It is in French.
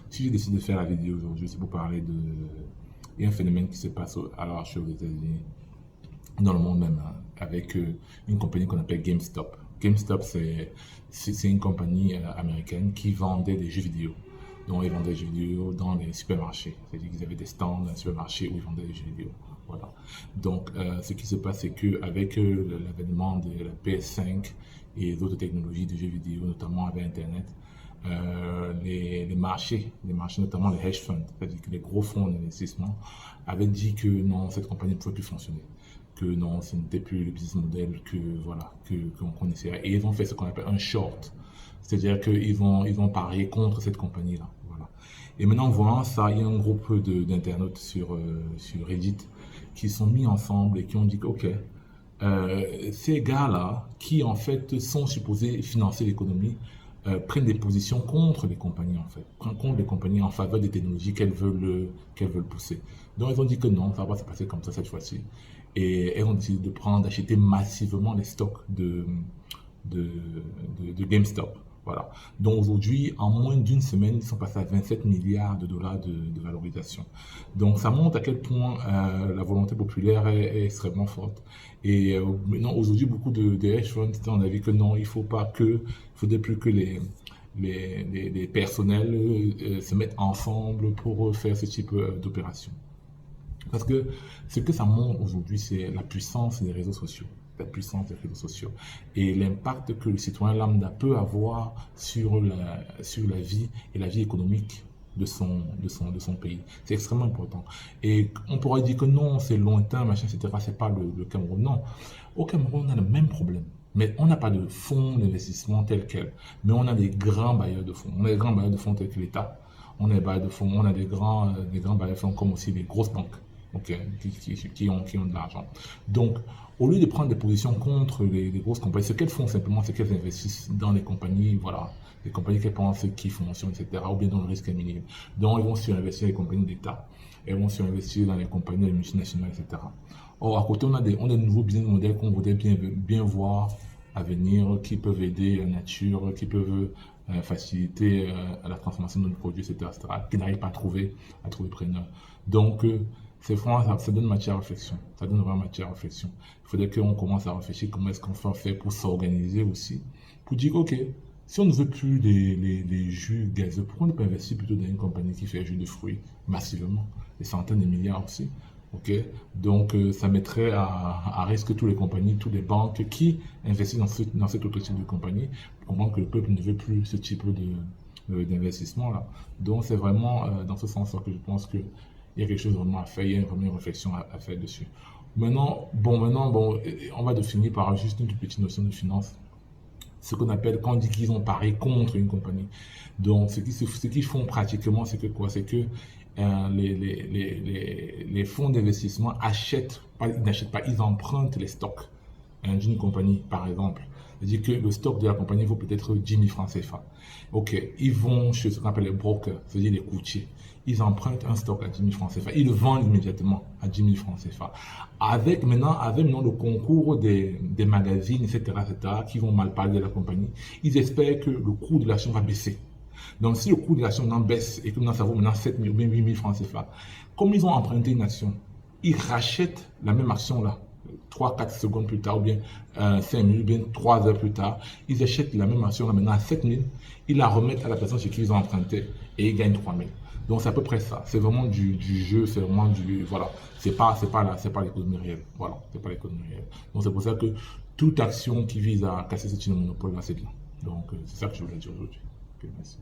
si j'ai décidé de faire la vidéo aujourd'hui, c'est pour parler de... Il y a un phénomène qui se passe alors je suis aux États-Unis, dans le monde même, hein, avec une compagnie qu'on appelle GameStop. GameStop, c'est une compagnie américaine qui vendait des jeux vidéo. Donc, ils vendaient des jeux vidéo dans les supermarchés. C'est-à-dire qu'ils avaient des stands dans les supermarchés où ils vendaient des jeux vidéo. Voilà. Donc, ce qui se passe, c'est qu'avec l'avènement de la PS5 et d'autres technologies de jeux vidéo, notamment avec Internet, les marchés, notamment les hedge funds, c'est-à-dire que les gros fonds d'investissement, avaient dit que non, cette compagnie ne pouvait plus fonctionner, que non, ce n'était plus le business model qu'on connaissait. Et ils ont fait ce qu'on appelle un short, c'est-à-dire qu'ils ont parié contre cette compagnie-là. Voilà. Et maintenant, en voyant ça, il y a un groupe d'internautes sur Reddit qui sont mis ensemble et qui ont dit que, ok, ces gars-là, qui en fait sont supposés financer l'économie, prennent des positions contre les compagnies en fait, contre les compagnies en faveur des technologies qu'elles veulent pousser. Donc ils ont dit que non, ça va pas se passer comme ça cette fois-ci. Et elles ont décidé d'acheter massivement les stocks de GameStop. Voilà. Donc aujourd'hui, en moins d'une semaine, ils sont passés à 27 milliards de dollars de valorisation. Donc ça montre à quel point la volonté populaire est extrêmement forte. Et maintenant, aujourd'hui, beaucoup de hedge funds ont avis que non, il faudrait plus que les personnels se mettent ensemble pour faire ce type d'opération. Parce que ce que ça montre aujourd'hui, c'est la puissance des réseaux sociaux. La puissance des réseaux sociaux et l'impact que le citoyen lambda peut avoir sur la vie et la vie économique de son pays. C'est extrêmement important. Et on pourrait dire que non, c'est lointain, machin, etc. C'est pas le Cameroun. Non. Au Cameroun, on a le même problème. Mais on n'a pas de fonds d'investissement tel quel. Mais on a des grands bailleurs de fonds. On a des grands bailleurs de fonds tels que l'État. On a des bailleurs de fonds. On a des grands bailleurs de fonds comme aussi les grosses banques. Okay, qui ont de l'argent. Donc, au lieu de prendre des positions contre les grosses compagnies, ce qu'elles font simplement, c'est qu'elles investissent dans les compagnies, voilà, les compagnies qu'elles pensent qui fonctionnent, etc., ou bien dont le risque est minime. Donc, elles vont surinvestir les compagnies d'État, elles vont surinvestir dans les compagnies les multinationales, etc. Or, à côté, on a des nouveaux business models qu'on voudrait bien voir à venir, qui peuvent aider la nature, qui peuvent faciliter la transformation de nos produits, etc., qui n'arrivent pas à trouver preneur. Donc, c'est franchement, ça donne matière à réflexion. Ça donne vraiment matière à réflexion. Il faudrait qu'on commence à réfléchir comment est-ce qu'on va faire pour s'organiser aussi. Pour dire, ok, si on ne veut plus les jus gazeux, pourquoi ne pas investir plutôt dans une compagnie qui fait jus de fruits massivement, des centaines de milliards aussi. Ok, donc ça mettrait à risque toutes les compagnies, toutes les banques qui investissent dans cet autre type de compagnie, pour comprendre que le peuple ne veut plus ce type d'investissement là. Donc c'est vraiment dans ce sens-là que je pense que il y a quelque chose vraiment à faire, il y a vraiment une réflexion à faire dessus. Maintenant, on va définir par juste une toute petite notion de finance. Ce qu'on appelle, quand on dit qu'ils ont parié contre une compagnie. Donc, ce qu'ils font pratiquement, c'est que quoi? C'est que les fonds d'investissement ils n'achètent pas, ils empruntent les stocks d'une compagnie, par exemple. C'est-à-dire que le stock de la compagnie vaut peut-être 10 000 francs CFA. Ok, ils vont chez ce qu'on appelle les brokers, c'est-à-dire les courtiers. Ils empruntent un stock à 10 000 francs CFA. Ils le vendent immédiatement à 10 000 francs CFA. Avec maintenant le concours des magazines, etc., qui vont mal parler de la compagnie, ils espèrent que le cours de l'action va baisser. Donc, si le cours de l'action baisse et que maintenant ça vaut maintenant 7 000 ou bien 8 000 francs CFA, comme ils ont emprunté une action, ils rachètent la même action là. 3-4 secondes plus tard, ou bien 5 minutes, ou bien 3 heures plus tard, ils achètent la même action là maintenant à 7 000, ils la remettent à la personne chez qui ils ont emprunté et ils gagnent 3 000. Donc c'est à peu près ça. C'est vraiment du jeu, c'est vraiment voilà. C'est pas l'économie réelle. Voilà, c'est pas l'économie réelle. Donc c'est pour ça que toute action qui vise à casser ce type de monopole là, c'est bien. Donc c'est ça que je voulais dire aujourd'hui. Okay, merci.